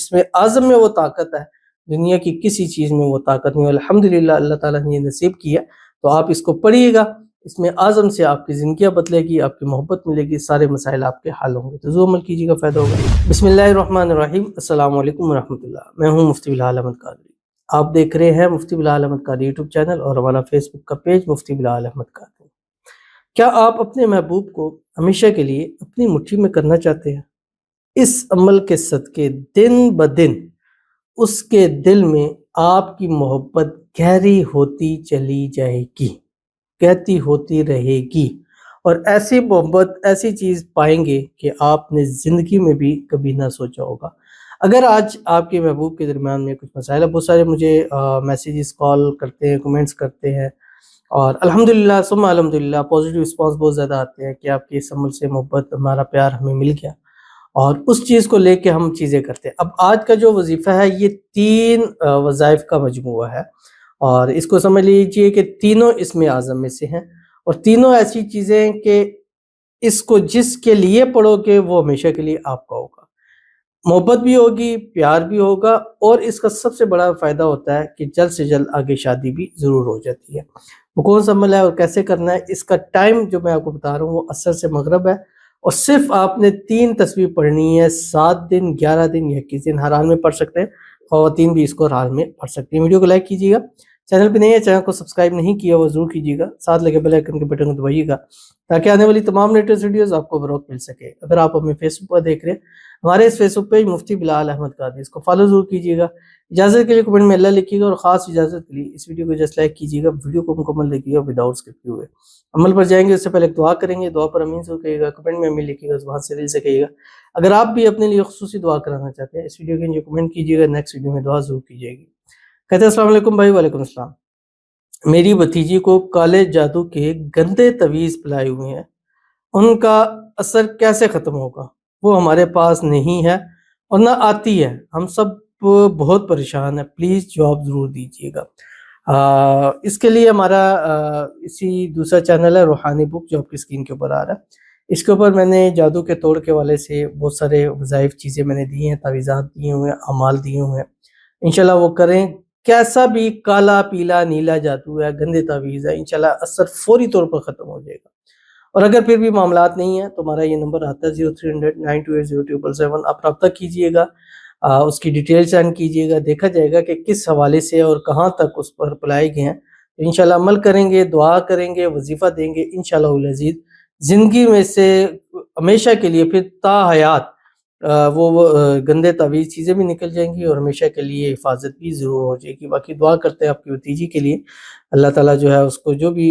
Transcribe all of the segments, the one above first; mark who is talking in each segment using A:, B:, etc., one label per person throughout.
A: اس میں اعظم میں وہ طاقت ہے، دنیا کی کسی چیز میں وہ طاقت نہیں. الحمدللہ اللہ تعالیٰ نے یہ نصیب کیا. تو آپ اس کو پڑھیے گا، اس میں اعظم سے آپ کی زندگیاں بدلے گی، آپ کی محبت ملے گی، سارے مسائل آپ کے حل ہوں گے. تو ضرور عمل کیجیے گا، فائدہ ہوگا. بسم اللہ الرحمن الرحیم. السلام علیکم ورحمۃ اللہ. میں ہوں مفتی بلال احمد قادری. آپ دیکھ رہے ہیں مفتی بلال احمد قادری یوٹیوب چینل اور ہمارا فیس بک کا پیج مفتی بلال احمد قادری. کیا آپ اپنے محبوب کو ہمیشہ کے لیے اپنی مٹھی میں کرنا چاہتے ہیں؟ اس عمل کے صدقے دن بدن اس کے دل میں آپ کی محبت گہری ہوتی چلی جائے گی، کہتی ہوتی رہے گی، اور ایسی محبت ایسی چیز پائیں گے کہ آپ نے زندگی میں بھی کبھی نہ سوچا ہوگا. اگر آج آپ کے محبوب کے درمیان میں کچھ مسائل ہے، بہت سارے مجھے میسیجز کال کرتے ہیں، کمنٹس کرتے ہیں، اور الحمدللہ ثم الحمدللہ پازیٹیو رسپانس بہت زیادہ آتے ہیں کہ آپ کی اس عمل سے محبت، ہمارا پیار ہمیں مل گیا، اور اس چیز کو لے کے ہم چیزیں کرتے ہیں. اب آج کا جو وظیفہ ہے یہ 3 وظائف کا مجموعہ ہے، اور اس کو سمجھ لیجئے کہ تینوں اسم اعظم میں سے ہیں، اور تینوں ایسی چیزیں ہیں کہ اس کو جس کے لیے پڑھو گے وہ ہمیشہ کے لیے آپ کا ہوگا، محبت بھی ہوگی، پیار بھی ہوگا، اور اس کا سب سے بڑا فائدہ ہوتا ہے کہ جلد سے جلد آگے شادی بھی ضرور ہو جاتی ہے. وہ کون سا عمل ہے اور کیسے کرنا ہے؟ اس کا ٹائم جو میں آپ کو بتا رہا ہوں وہ عصر سے مغرب ہے، اور صرف آپ نے 3 تصویر پڑھنی ہے. 7 دن، 11 دن یا 21 دن ہر حال میں پڑھ سکتے ہیں، خواتین بھی اس کو ہر حال میں پڑھ سکتی ہیں. ویڈیو کو لائک کیجیے گا، چینل پہ نہیں ہے چینل کو سبسکرائب نہیں کیا وہ ضرور کیجیے گا، ساتھ لگے بیل آئیکن کے بٹن کو دبائیے گا تاکہ آنے والی تمام لیٹسٹ ویڈیوز آپ کو بروقت مل سکے. اگر آپ ہمیں فیس بک پر دیکھ رہے ہیں، ہمارے اس فیس بک پیج مفتی بلال احمد قادری، اس کو فالو ضرور کیجیے گا. اجازت کے لیے کمنٹ میں اللہ لکھیے گا، اور خاص اجازت کے لیے اس ویڈیو کو جسٹ لائک کیجیے گا، ویڈیو کو مکمل دیکھیے گا وداؤٹ اسکپ ہوئے. عمل پر جائیں گے اس سے پہلے ایک دعا کریں گے، دعا پر امین ضرور کہیے گا، کمنٹ میں امین لکھیے گا، زبان سے دل سے کہیے گا. اگر آپ بھی اپنے لیے خصوصی دعا کرانا چاہتے ہیں اس ویڈیو کے نیچے کمنٹ کیجیے گا، نیکسٹ ویڈیو میں دعا ضرور کیجیے گی. کہتے ہیں السلام علیکم بھائی. وعلیکم السلام. میری بھتیجی کو کالے جادو کے گندے تویز پلائے ہوئے ہیں، ان کا اثر کیسے ختم ہوگا؟ وہ ہمارے پاس نہیں ہے اور نہ آتی ہے، ہم سب بہت پریشان ہیں، پلیز جواب ضرور دیجیے گا. اس کے لیے ہمارا اسی دوسرا چینل ہے روحانی بک جو آپ کی اسکرین کے اوپر آ رہا ہے، اس کے اوپر میں نے جادو کے توڑ کے والے سے بہت سارے وظائف چیزیں میں نے دی ہیں، تعویذات دیے ہوئے ہیں، اعمال دیے ہوئے ہیں. انشاءاللہ وہ کریں. کیسا بھی کالا پیلا نیلا جادو ہے، گندے تعویذ ہے، انشاءاللہ اثر فوری طور پر ختم ہو جائے گا. اور اگر پھر بھی معاملات نہیں ہیں تو ہمارا یہ نمبر آتا ہے 0300928077. آپ رابطہ کیجئے گا، اس کی ڈیٹیل سینڈ کیجئے گا، دیکھا جائے گا کہ کس حوالے سے اور کہاں تک اس پر اپلائے گئے ہیں. انشاءاللہ عمل کریں گے، دعا کریں گے، وظیفہ دیں گے، انشاءاللہ العزیز زندگی میں سے ہمیشہ کے لیے پھر تا حیات وہ گندے تعویذ چیزیں بھی نکل جائیں گی، اور ہمیشہ کے لیے حفاظت بھی ضرور ہو جائے گی. باقی دعا کرتے ہیں آپ کی بھتیجی کے لیے، اللہ تعالیٰ جو ہے اس کو جو بھی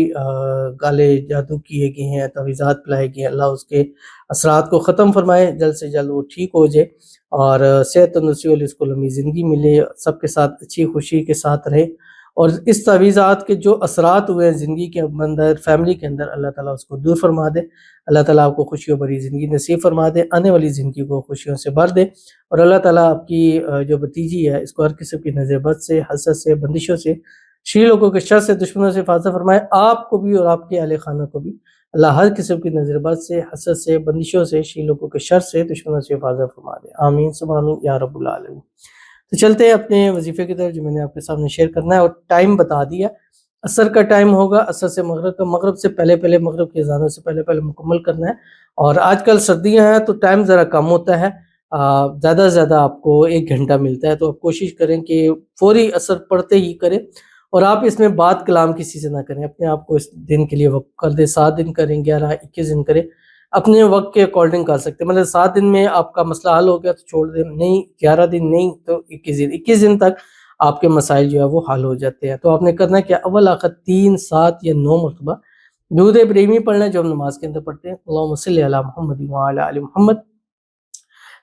A: کالے جادو کیے گئے ہیں، تعویذات پلائے گئے ہیں، اللہ اس کے اثرات کو ختم فرمائے، جلد سے جلد وہ ٹھیک ہو جائے، اور صحت تندرستی والی اس کو لمبی زندگی ملے، سب کے ساتھ اچھی خوشی کے ساتھ رہے. اور اس تعویذات کے جو اثرات ہوئے ہیں زندگی کے اندر، فیملی کے اندر، اللہ تعالیٰ اس کو دور فرما دے. اللہ تعالیٰ آپ کو خوشیوں بھری زندگی نصیب فرما دے، آنے والی زندگی کو خوشیوں سے بھر دے. اور اللہ تعالیٰ آپ کی جو بھتیجی ہے اس کو ہر قسم کی نظر بد سے، حسد سے، بندشوں سے، شری لوگوں کے شر سے، دشمنوں سے حفاظت فرمائے. آپ کو بھی اور آپ کے اہل خانہ کو بھی اللہ ہر قسم کی نظر بد سے، حسد سے، بندشوں سے، شری لوگوں کے شر سے، دشمنوں سے حفاظت فرما دے. آمین ثم آمین یا رب العالمین. تو چلتے ہیں اپنے وظیفے کی طرف جو میں نے آپ کے سامنے شیئر کرنا ہے، اور ٹائم بتا دیا. عصر کا ٹائم ہوگا، عصر سے مغرب کا، مغرب سے پہلے مغرب کی اذانوں سے پہلے مکمل کرنا ہے. اور آج کل سردیاں ہیں تو ٹائم ذرا کم ہوتا ہے، زیادہ سے زیادہ آپ کو 1 گھنٹہ ملتا ہے، تو آپ کوشش کریں کہ فوری عصر پڑھتے ہی کریں. اور آپ اس میں بات کلام کسی سے نہ کریں، اپنے آپ کو اس دن کے لیے وقت کر دیں. 7 دن کریں، 11، 21 دن کریں، اپنے وقت کے اکارڈنگ کر سکتے ہیں. مطلب 7 دن میں آپ کا مسئلہ حل ہو گیا تو چھوڑ دیں، نہیں 11 دن نہیں تو 21 دن تک آپ کے مسائل جو ہے وہ حل ہو جاتے ہیں. تو آپ نے کرنا ہے کہ اول آخر 3، 7 یا 9 مرتبہ درود ابراہیمی پڑھنا ہے جو ہم نماز کے اندر پڑھتے ہیں. اللہم صلی علی محمد وعلی آل محمد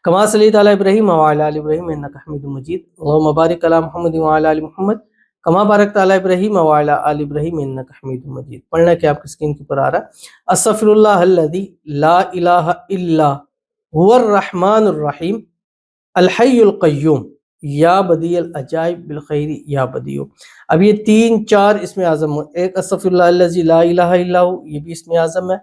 A: کما صلیت علی ابراہیم وعلی آل ابراہیم انک حمید مجید. اللہم بارک علی محمد وعلی آل محمد کما بارکت علی ابراہیم وعلی آل ابراہیم انک حمید مجید. پڑھنا ہے کہ آپ کی اسکرین کے اوپر آ رہا ہے. استغفر اللہ الذی لا الہ الا هو الرحمن الرحیم الحی القیوم یا بدیع العجائب بالخیر یا بدیع. اب یہ 3، 4 اسم اعظم، ایک استغفر اللہ الذی لا الہ الا ہو یہ بھی اسم اعظم ہے،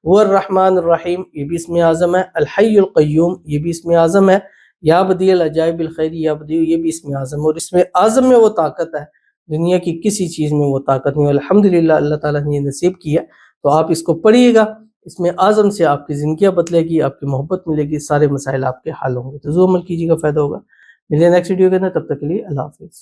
A: وہ الرحمن الرحیم یہ بھی اسم اعظم ہے، الحی القیوم یہ بھی اسم اعظم ہے، یا بدیع العجائب الخیر یا بدیع، یہ بھی اسم اعظم، اور اسم اعظم میں وہ طاقت ہے دنیا کی کسی چیز میں وہ طاقت نہیں. الحمدللہ اللہ تعالیٰ نے یہ نصیب کیا. تو آپ اس کو پڑھیے گا، اس میں اعظم سے آپ کی زندگیاں بدلے گی، آپ کی محبت ملے گی، سارے مسائل آپ کے حل ہوں گے. تو ضرور عمل کیجیے گا، فائدہ ہوگا. ملیں نیکسٹ ویڈیو کے اندر، تب تک کے لیے اللہ حافظ.